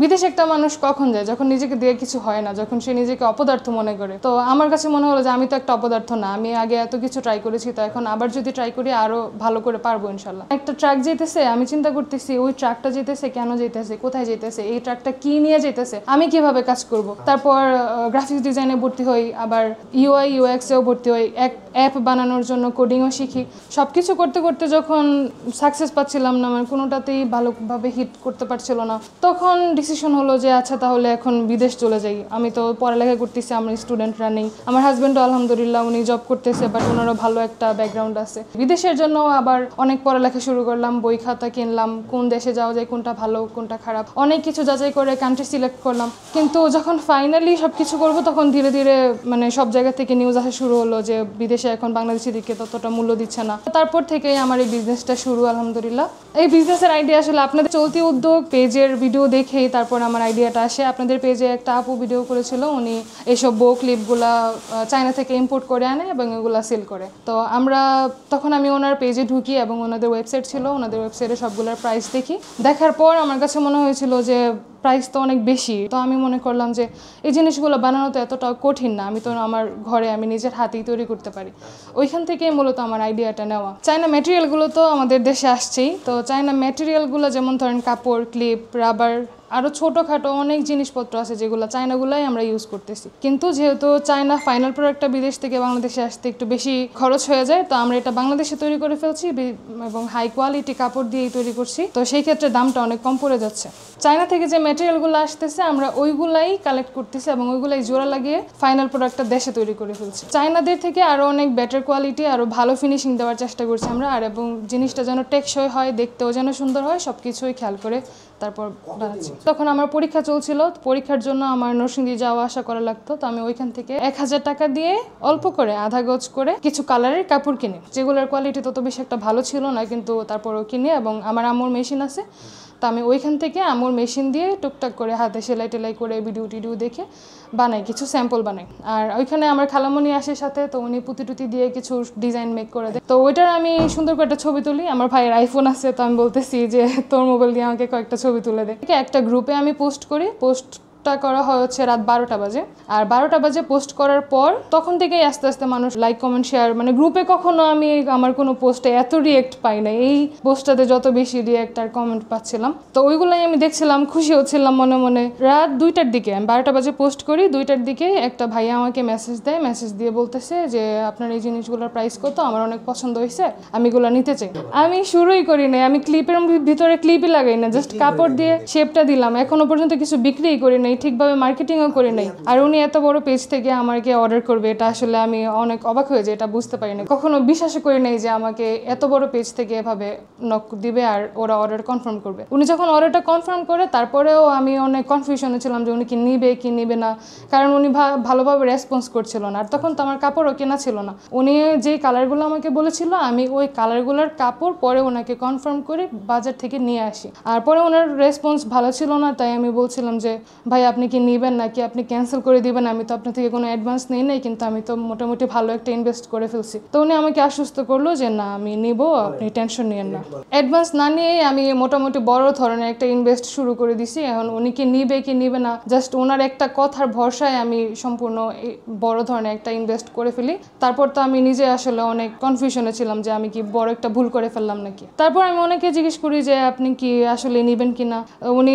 বিদেশে একটা মানুষ কখন যায়? যখন নিজেকে দিয়ে কিছু হয় না, যখন সে নিজেকে অপদার্থ মনে করে। তো আমার কাছে মনে হলো যে আমি তো একটা অপদার্থ না, আমি আগে এত কিছু ট্রাই করেছি, তো এখন আবার যদি ট্রাই করি আরো ভালো করে পারবো ইনশাল্লাহ। একটা ট্রাক যেতেছে, আমি চিন্তা করতেছি ওই ট্রাকটা যেতেছে কেন যেতেছে, কোথায় যেতেছে, এই ট্রাকটা কি নিয়ে যেতেছে, আমি কিভাবে কাজ করব। তারপর গ্রাফিক্স ডিজাইনে ভর্তি হই, আবার ইউআই ইউএক্স এও ভর্তি হই, এক অ্যাপ বানানোর জন্য কোডিংও শিখি। সব কিছু করতে করতে যখন সাকসেস পাচ্ছিলাম না, মানে কোনোটাতেই ভালোভাবে হিট করতে পারছিল না, তখন ডিসিশন হলো যে আচ্ছা তাহলে এখন বিদেশ চলে যাই। আমি তো পড়ালেখা করতেছি, আমরা স্টুডেন্টরা নেই। আমার হাজব্যান্ডও আলহামদুলিল্লাহ উনি জব করতেছে, বাট ওনারও ভালো একটা ব্যাকগ্রাউন্ড আছে। বিদেশের জন্য আবার অনেক পড়ালেখা শুরু করলাম, বই খাতা কিনলাম, কোন দেশে যাওয়া যায়, কোনটা ভালো কোনটা খারাপ, অনেক কিছু যাচাই করে কান্ট্রি সিলেক্ট করলাম। কিন্তু যখন ফাইনালি সব কিছু করবো তখন ধীরে ধীরে মানে সব জায়গা থেকে নিউজ আসা শুরু হলো যে বিদেশে এখন বাংলাদেশি দিকে ততটা মূল্য দিচ্ছে না। তারপর থেকেই আমার এই বিজনেসটা শুরু আলহামদুলিল্লাহ। এই বিজনেসের আইডিয়া আসলে আপনাদের চলতি উদ্যোগ পেজের ভিডিও দেখেই তারপর আমার আইডিয়াটা আসে। আপনাদের পেজে একটা আপু ভিডিও করেছিল, উনি এইসব বো ক্লিপগুলা চায়না থেকে ইম্পোর্ট করে আনে এবং এগুলা সেল করে। তো তখন আমি ওনার পেজে ঢুকি এবং ওনাদের ওয়েবসাইট ছিল, ওনাদের ওয়েবসাইটে সবগুলোর প্রাইস দেখি। দেখার পর আমার কাছে মনে হয়েছিল যে প্রাইস তো অনেক বেশি। তো আমি মনে করলাম যে এই জিনিসগুলো বানানো তো এতটা কঠিন না, আমি তো আমার ঘরে আমি নিজের হাতেই তৈরি করতে পারি। ওইখান থেকেই মূলত আমার আইডিয়াটা নেওয়া। চায়না ম্যাটেরিয়ালগুলো তো আমাদের দেশে আসছেই, তো চায়না ম্যাটেরিয়ালগুলো যেমন ধরেন কাপড়, ক্লিপ, রাবার, আরও ছোটোখাটো অনেক জিনিসপত্র আছে যেগুলো চায়নাগুলাই আমরা ইউজ করতেছি। কিন্তু যেহেতু চায়না ফাইনাল প্রোডাক্টটা বিদেশ থেকে বাংলাদেশে আসতে একটু বেশি খরচ হয়ে যায়, তো আমরা এটা বাংলাদেশে তৈরি করে ফেলছি এবং হাই কোয়ালিটি কাপড় দিয়েই তৈরি করছি। তো সেই ক্ষেত্রে দামটা অনেক কম পড়ে যাচ্ছে। চায়না থেকে যে ম্যাটেরিয়ালগুলো আসতেছে আমরা ওইগুলাই কালেক্ট করতেছি এবং ওইগুলাই জোড়া লাগিয়ে ফাইনাল প্রোডাক্টটা দেশে তৈরি করে ফেলছি। চায়নাদের থেকে আরও অনেক বেটার কোয়ালিটি, আরও ভালো ফিনিশিং দেওয়ার চেষ্টা করছি আমরা, আর এবং জিনিসটা যেন টেকসই হয়, দেখতেও যেন সুন্দর হয়, সব কিছুই খেয়াল করে তারপর বানাচ্ছি। তখন আমার পরীক্ষা চলছিল, পরীক্ষার জন্য আমার নরসিংদী যাওয়া আসা করা লাগতো। তো আমি ওইখান থেকে 1000 টাকা দিয়ে অল্প করে আধা গজ করে কিছু কালারের কাপড় কিনি, যেগুলোর কোয়ালিটি তত বেশি একটা ভালো ছিল না, কিন্তু তারপরও কিনি। এবং আমার আম্মুর মেশিন আছে, তো আমি ওইখান থেকে আম্মুর মেশিন দিয়ে টুকটাক করে হাতে সেলাই টেলাই করে ভিডিও টিডিও দেখে বানাই, কিছু স্যাম্পল বানাই। আর ওইখানে আমার খালামণি আসে সাথে, তো উনি পুঁতি টুতি দিয়ে কিছু ডিজাইন মেক করে দেয়। তো ওইটার আমি সুন্দর করে একটা ছবি তুলি। আমার ভাইয়ের আইফোন আছে, তো আমি বলতেছি যে তোর মোবাইল দিয়ে আমাকে কয়েকটা ছবি তুলে দে। একটা গ্রুপে আমি পোস্ট করি, পোস্টটা করা হয় হচ্ছে রাত 12টা বাজে। আর 12টা বাজে পোস্ট করার পর তখন থেকেই আস্তে আস্তে মানুষ লাইক কমেন্ট শেয়ার, মানে গ্রুপে কখনো আমি আমার কোনো পোস্টে এত রিয়েক্ট পাই না, এই পোস্টটাতে যত বেশি রিয়েক্ট আর কমেন্ট পাচ্ছিলাম। তো ওইগুলাই আমি দেখছিলাম, খুশি হচ্ছিলাম মনে মনে। রাত 2টার দিকে, আমি 12টা বাজে পোস্ট করি, 2টার দিকে একটা ভাইয়া আমাকে মেসেজ দেয়, মেসেজ দিয়ে বলতেছে যে আপনার এই জিনিসগুলোর প্রাইস কত, আমার অনেক পছন্দ হয়েছে, আমি এগুলো নিতে চাই। আমি শুরুই করি নাই, আমি ক্লিপের ভিতরে ক্লিপই লাগাই না, জাস্ট কাপড় দিয়ে শেপটা দিলাম। এখনো পর্যন্ত কিছু বিক্রিই করি নাই, ঠিকভাবে মার্কেটিংও করি নাই। আর উনি এত বড় পেজ থেকে আমাকে অর্ডার করবে, এটা আসলে আমি অনেক অবাক হয়ে যাই, এটা বুঝতে পারি না, কখনো বিশ্বাস করি নাই যে আমাকে এত বড় পেজ থেকে এভাবে নক দিবে আর ওরা অর্ডার কনফার্ম করবে। উনি যখন অর্ডারটা কনফার্ম করে তারপরেও আমি অনেক কনফিউশনে ছিলাম যে উনি কি নিবে কি নিবে না, কারণ উনি ভালোভাবে রেসপন্স করছিল না। আর তখন তো আমার কাপড়ও কেনা ছিল না। উনি যেই কালারগুলো আমাকে বলেছিল আমি ওই কালারগুলোর কাপড় পরে ওনাকে কনফার্ম করে বাজার থেকে নিয়ে আসি। আর পরে ওনার রেসপন্স ভালো ছিল না, তাই আমি বলছিলাম যে ভাই আপনি কি নিবেন নাকি আপনি ক্যান্সেল করে দিবেন, আমি তো আপনার থেকে কোনো অ্যাডভান্স নেই নাই, কিন্তু আমি তো মোটামুটি ভালো একটা ইনভেস্ট করে ফেলছি। তো উনি আমাকে আশ্বস্ত করলো যে না আমি নিব, আপনি টেনশন নিয়েন না। অ্যাডভান্স না নিয়েই আমি মোটামুটি বড় ধরনের একটা ইনভেস্ট শুরু করে দিছি। এখন উনি কি নিবে কি নিবে না, জাস্ট ওনার একটা কথার ভরসায় আমি সম্পূর্ণ বড় ধরনের একটা ইনভেস্ট করে ফেলি। তারপর তো আমি নিজে আসলে অনেক কনফিউশনে ছিলাম যে আমি কি বড় একটা ভুল করে ফেললাম নাকি। তারপর আমি অনেকে জিজ্ঞেস করি যে আপনি কি আসলে নিবেন কিনা, উনি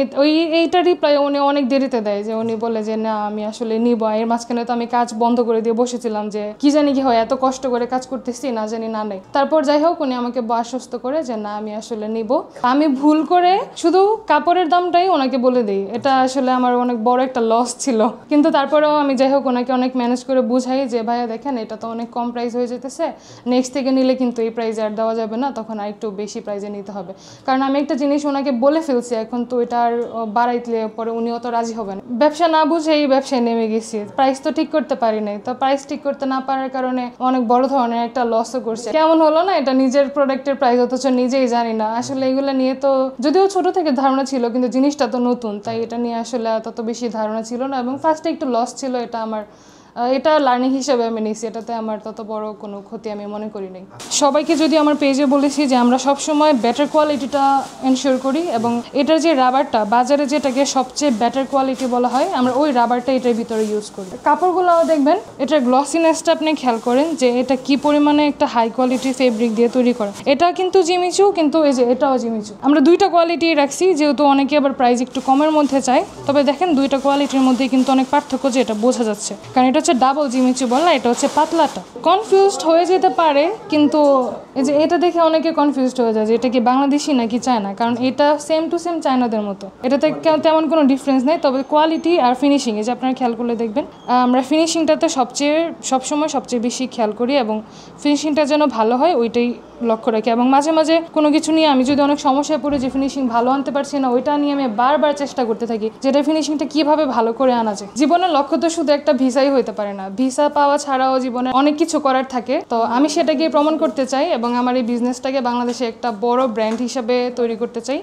এইটা রিপ্লাই উনি অনেক দেরিতে দেয়, যে উনি বলে যে না আমি আসলে নিব। এর মাঝখানে তো আমি কাজ বন্ধ করে দিয়ে বসেছিলাম যে কি জানি কি হয়, এত কষ্ট করে কাজ করতেছি, না জানি না নেই। তারপর যাই হোক উনি আমাকে আশ্বস্ত করে যে না আমি আসলে নিব। আমি ভুল করে শুধু কাপড়ের দামটাই ওনাকে বলে দিই, এটা আসলে আমার অনেক বড় একটা লস ছিল। কিন্তু তারপরেও আমি যাই হোক ওনাকে অনেক ম্যানেজ করে বুঝাই যে ভাইয়া দেখেন এটা তো অনেক কম প্রাইস হয়ে যেতেছে, নেক্সট থেকে নিলে কিন্তু এই প্রাইসে আর দেওয়া যাবে না, তখন আর একটু বেশি প্রাইসে নিতে হবে। কারণ আমি একটা জিনিস ওনাকে বলে ফেলছি, এখন তো এটা আর বাড়াইলে পরে উনিও তো রাজি হবেন। ব্যবসা না বুঝে এই ব্যবসায় নেমে গেছি, প্রাইস তো ঠিক করতে পারি নাই। তো প্রাইস ঠিক করতে না পারার কারণে অনেক বড় ধরনের একটা লসও করছে। কেমন হলো না, এটা নিজের প্রোডাক্টের প্রাইস অথচ নিজেই জানি না। আসলে এগুলো নিয়ে তো যদিও ছোট থেকে ধারণা ছিল, কিন্তু জিনিসটা তো নতুন, তাই এটা নিয়ে আসলে তত বেশি ধারণা ছিল না এবং ফার্স্টে একটু লস ছিল, এটা আমার এটা লার্নিং হিসেবে আমি নিয়েছি, এটাতে আমার তত বড় কোনো ক্ষতি আমি মনে করি নাই। সবাইকে যদি আমার পেজে বলেছি যে আমরা সবসময় বেটার কোয়ালিটিটা এনশিওর করি, এবং এটার যে রাবারটা বাজারে যেটাকে সবচেয়ে বেটার কোয়ালিটি বলা হয়, আমরা ওই রাবারটা এটার ভিতরে ইউজ করি। কাপড়গুলো দেখবেন এটার গ্লসিনেসটা আপনি খেয়াল করেন যে এটা কি পরিমাণে একটা হাই কোয়ালিটির ফেব্রিক দিয়ে তৈরি করা। এটা কিন্তু জিমিচু, কিন্তু এই যে এটাও জিমিচু। আমরা দুইটা কোয়ালিটি রাখছি, যেহেতু অনেকে আবার প্রাইস একটু কমের মধ্যে চায়। তবে দেখেন দুইটা কোয়ালিটির মধ্যে কিন্তু অনেক পার্থক্য, যে এটা বোঝা যাচ্ছে, কারণ এটা হচ্ছে ডাবল জিমিচু বললা, এটা হচ্ছে পাতলাটা। কনফিউজড হয়ে যেতে পারে, কিন্তু এই যে এটা দেখে অনেকে কনফিউজড হয়ে যায় যে এটা কি বাংলাদেশি নাকি চায়না, কারণ এটা সেম টু সেম চায়নাদের মতো, এটাতে তেমন কোনো ডিফারেন্স নেই। তবে কোয়ালিটি আর ফিনিশিং, এই যে আপনারা খেয়াল করলে দেখবেন আমরা ফিনিশিংটাতে সবসময় সবচেয়ে বেশি খেয়াল করি, এবং ফিনিশিংটা যেন ভালো হয় ওইটাই লক্ষ্য রাখি। এবং মাঝে মাঝে কোনো কিছু নিয়ে আমি যদি অনেক সমস্যায় পড়ি যে ফিনিশিং ভালো আনতে পারছি না, ওইটা নিয়ে আমি বারবার চেষ্টা করতে থাকি যেটা ফিনিশিংটা কিভাবে ভালো করে আনা যায়। জীবনের লক্ষ্য তো শুধু একটা ভিসাই হইতে পারে না, ভিসা পাওয়া ছাড়াও জীবনে অনেক কিছু করার থাকে। তো আমি সেটাকে প্রমাণ করতে চাই এবং আমার এই বিজনেসটাকে বাংলাদেশে একটা বড় ব্র্যান্ড হিসেবে তৈরি করতে চাই।